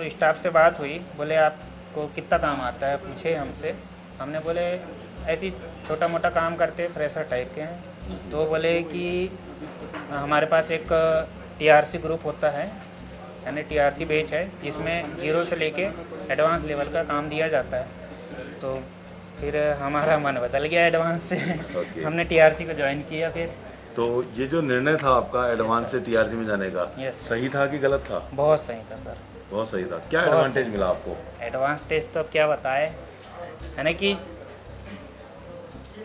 तो स्टाफ से बात हुई, बोले आपको कितना काम आता है पूछे हमसे। हमने बोले ऐसी छोटा मोटा काम करते फ्रेशर टाइप के हैं। तो वो बोले कि हमारे पास एक टीआरसी ग्रुप होता है, यानी टीआरसी बैच है, जिसमें जीरो से लेके एडवांस लेवल का काम दिया जाता है। तो फिर हमारा मन बदल गया एडवांस से ओके। हमने टीआरसी को ज्वाइन किया फिर। तो ये जो निर्णय था आपका एडवांस से टीआरसी में जाने का, यस। सही था कि गलत था? बहुत सही था सर। बहुत सही था। क्या बहुत एडवांटेज सही। मिला आपको? एडवांस टेस्ट तो अब क्या बताए, यानी कि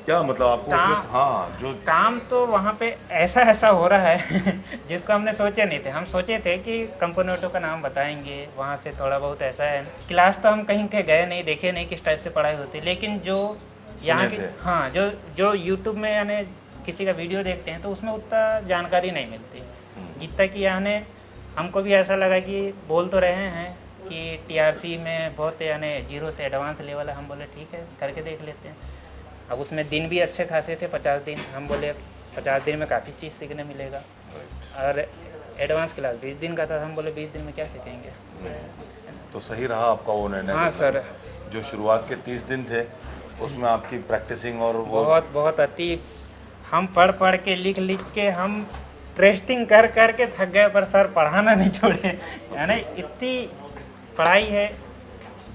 क्या मतलब आपको काम उसमें, हाँ जो काम तो वहाँ पे ऐसा ऐसा हो रहा है जिसको हमने सोचे नहीं थे। हम सोचे थे कि कंपोनेंटों का नाम बताएंगे, वहाँ से थोड़ा बहुत ऐसा है। क्लास तो हम कहीं के गए नहीं, देखे नहीं किस टाइप से पढ़ाई होती, लेकिन जो यहाँ की, थे। हाँ, जो जो यूट्यूब में यानी किसी का वीडियो देखते हैं तो उसमें उतना जानकारी नहीं मिलती जितना कि यानी हमको भी ऐसा लगा कि बोल तो रहे हैं कि टीआरसी में बहुत यानी जीरो से एडवांस लेवल है। हम बोले ठीक है करके देख लेते हैं। अब उसमें दिन भी अच्छे खासे थे, 50 दिन। हम बोले 50 दिन में काफ़ी चीज़ सीखने मिलेगा, और एडवांस क्लास 20 दिन का था। हम बोले 20 दिन में क्या सीखेंगे। तो सही रहा आपका वो निर्णय? हाँ सर। जो शुरुआत के 30 दिन थे उसमें आपकी प्रैक्टिसिंग और वो बहुत बहुत अति, हम पढ़ पढ़ के लिख लिख के हम टेस्टिंग कर कर के थक गए, पर सर पढ़ाना नहीं छोड़े। यानी इतनी पढ़ाई है,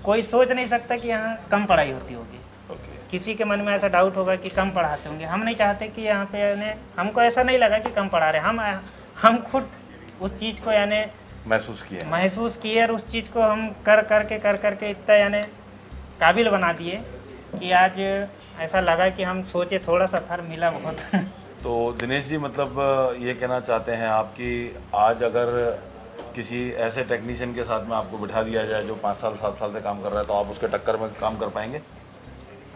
कोई सोच नहीं सकता कि यहाँ कम पढ़ाई होती होगी। ओके। किसी के मन में ऐसा डाउट होगा कि कम पढ़ाते होंगे। हम नहीं चाहते कि यहाँ पे यानी हमको ऐसा नहीं लगा कि कम पढ़ा रहे। हम खुद उस चीज़ को यानी महसूस किए, और उस चीज़ को हम कर करके इतना यानी काबिल बना दिए कि आज ऐसा लगा कि हम सोचे थोड़ा सा था, मिला बहुत। तो दिनेश जी, मतलब ये कहना चाहते हैं आप कि आज अगर किसी ऐसे टेक्नीशियन के साथ में आपको बिठा दिया जाए जो 5 साल 7 साल से काम कर रहा है, तो आप उसके टक्कर में काम कर पाएंगे?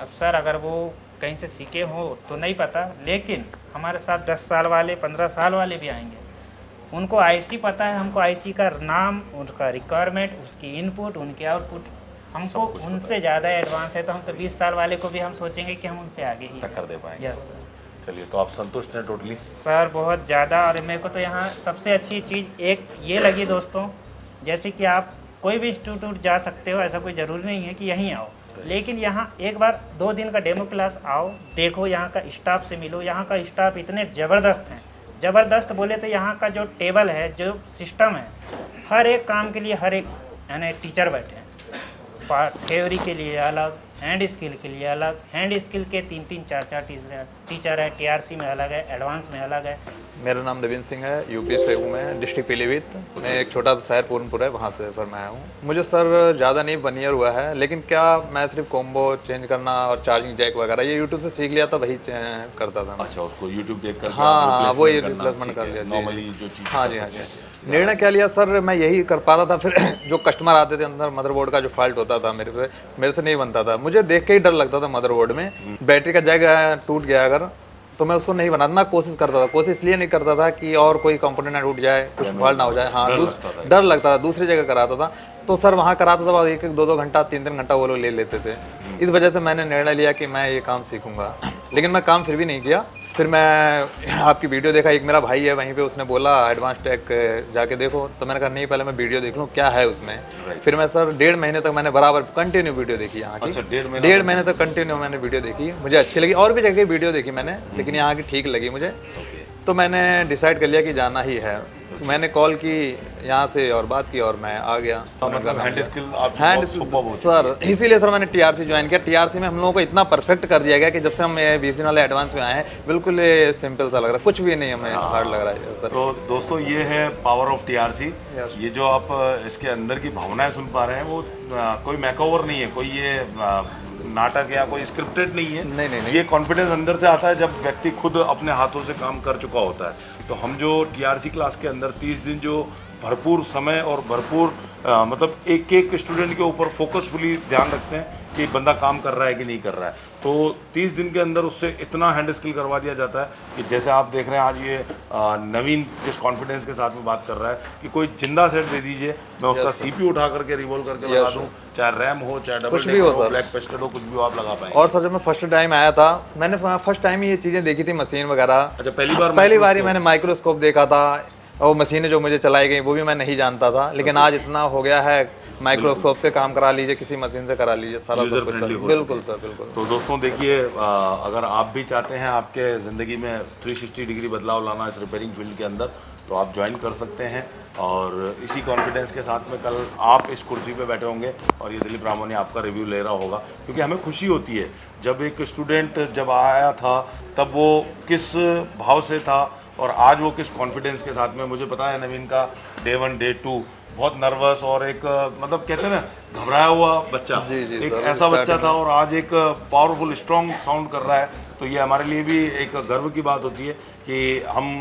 अब सर अगर वो कहीं से सीखे हो तो नहीं पता, लेकिन हमारे साथ 10 साल वाले 15 साल वाले भी आएंगे, उनको आईसी पता है। हमको आईसी का नाम, उसका रिक्वायरमेंट, उसकी इनपुट, उनकी आउटपुट, हमको उनसे ज़्यादा एडवांस है। तो हम तो 20 साल वाले को भी हम सोचेंगे कि हम उनसे आगे ही टक्कर दे पाएंगे। Yes sir. चलिए, तो आप संतुष्ट हैं टोटली? सर बहुत ज़्यादा। और मेरे को तो यहाँ सबसे अच्छी चीज़ एक ये लगी दोस्तों, जैसे कि आप कोई भी इंस्टीट्यूट जा सकते हो, ऐसा कोई ज़रूरी नहीं है कि यहीं आओ, लेकिन यहाँ एक बार 2 दिन का डेमो क्लास आओ, देखो, यहाँ का स्टाफ से मिलो। यहाँ का स्टाफ इतने ज़बरदस्त हैं, ज़बरदस्त बोले तो यहाँ का जो टेबल है, जो सिस्टम है, हर एक काम के लिए हर एक यानी टीचर बैठे हैं। थ्योरी के लिए अलग, हैंड स्किल के लिए अलग, हैंड स्किल के 3-3 4-4 टीचर है, टीआरसी में अलग है, एडवांस में अलग है। मेरा नाम नवीन सिंह है, यूपी से हूँ मैं, डिस्ट्रिक्ट पीलीभीत। मैं एक छोटा सा शहर पूर्णपुर है, वहाँ से सर मैं आया हूँ। मुझे सर ज़्यादा नहीं 1 ईयर हुआ है, लेकिन क्या मैं सिर्फ कॉम्बो चेंज करना और चार्जिंग जैक वगैरह ये यूट्यूब से सीख लिया था, वही करता था मैं। अच्छा, उसको यूट्यूब देख कर हाँ, वही रिप्लेसमेंट कर लिया नॉर्मली जो चीज़। हाँ जी, हाँ जी। निर्णय क्या लिया सर, मैं यही कर पाता था। फिर जो कस्टमर आते थे, अंदर मदरबोर्ड का जो फॉल्ट होता था मेरे से नहीं बनता था। मुझे देख के ही डर लगता था मदरबोर्ड में बैटरी का जैक टूट गया अगर, तो मैं उसको नहीं बनाता। मैं कोशिश करता था, कोशिश इसलिए नहीं करता था कि और कोई कंपोनेंट ना टूट जाए, कुछ फॉल्ट ना हो जाए। हाँ, डर लगता था। दूसरी जगह कराता था तो सर वहाँ कराता था, 1-2 घंटा 3-3 घंटा वो लोग ले लेते थे। इस वजह से मैंने निर्णय लिया कि मैं ये काम सीखूंगा, लेकिन मैं काम फिर भी नहीं किया। फिर मैं आपकी वीडियो देखा, एक मेरा भाई है वहीं पे, उसने बोला एडवांस टेक जाके देखो, तो मैंने कहा नहीं, पहले मैं वीडियो देख लूँ क्या है उसमें। फिर मैं सर 1.5 महीने तक मैंने बराबर कंटिन्यू वीडियो देखी यहाँ की। अच्छा, 1.5 महीने तक कंटिन्यू मैंने वीडियो देखी, मुझे अच्छी लगी। और भी जगह वीडियो देखी मैंने, लेकिन यहाँ की ठीक लगी मुझे। तो मैंने डिसाइड कर लिया कि जाना ही है। तो मैंने कॉल की यहाँ से और बात की और मैं आ गया। मतलब हैंड स्किल सर इसीलिए सर मैंने टीआरसी ज्वाइन किया। टीआरसी में हम लोगों को इतना परफेक्ट कर दिया गया कि जब से हम 20 दिन वाले एडवांस में आए हैं, बिल्कुल सिंपल सा लग रहा है, कुछ भी नहीं हमें हार्ड लग रहा है सर। तो दोस्तों, ये है पावर ऑफ टीआरसी। ये जो आप इसके अंदर की भावनाएं सुन पा रहे हैं, वो कोई मेकओवर नहीं है, कोई ये नाटक या कोई स्क्रिप्टेड नहीं है। नहीं। ये कॉन्फिडेंस अंदर से आता है जब व्यक्ति खुद अपने हाथों से काम कर चुका होता है। तो हम जो टीआरसी क्लास के अंदर 30 दिन जो भरपूर समय और भरपूर मतलब एक स्टूडेंट के ऊपर फोकसफुली ध्यान रखते हैं कि बंदा काम कर रहा है कि नहीं कर रहा है, तो 30 दिन के अंदर उससे इतना हैंड स्किल करवा दिया जाता है कि जैसे आप देख रहे हैं आज ये नवीन जिस कॉन्फिडेंस के साथ में बात कर रहा है कि कोई जिंदा सेट दे दीजिए, मैं उसका सीपीयू उठा करके रिवॉल्व करके लगा दूं, चाहे रैम हो, चाहे डबल डेकर हो, ब्लैक पेस्टेड हो, कुछ भी हो, आप लगा पाएंगे। और सर जब मैं फर्स्ट टाइम आया था, मैंने फर्स्ट टाइम ही ये चीज़ें देखी थी, मशीन वगैरह। अच्छा, पहली बार ही मैंने माइक्रोस्कोप देखा था। और वो मशीनें जो मुझे चलाई गई वो भी मैं नहीं जानता था, लेकिन आज इतना हो गया है, माइक्रोसॉफ्ट से काम करा लीजिए, किसी मशीन से करा लीजिए, सारा User सब कुछ friendly सर। हो बिल्कुल चुकी है। सर, बिल्कुल। तो दोस्तों देखिए, अगर आप भी चाहते हैं आपके ज़िंदगी में 360 डिग्री बदलाव लाना इस रिपेयरिंग फील्ड के अंदर, तो आप ज्वाइन कर सकते हैं। और इसी कॉन्फिडेंस के साथ में कल आप इस कुर्सी पे बैठे होंगे और ये दिलीप रामानी आपका रिव्यू ले रहा होगा, क्योंकि हमें खुशी होती है जब एक स्टूडेंट जब आया था तब वो किस भाव से था और आज वो किस कॉन्फिडेंस के साथ में। मुझे पता है नवीन का डे 1 डे 2 बहुत नर्वस और एक मतलब कहते हैं ना घबराया हुआ बच्चा, जी, जी, एक सर, ऐसा बच्चा स्टार्टिंग था और आज एक पावरफुल स्ट्रॉन्ग साउंड कर रहा है। तो ये हमारे लिए भी एक गर्व की बात होती है कि हम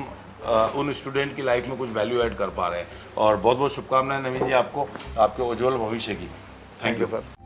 उन स्टूडेंट की लाइफ में कुछ वैल्यू ऐड कर पा रहे हैं। और बहुत बहुत शुभकामनाएं नवीन जी आपको, आपके उज्जवल भविष्य की। Thank you sir.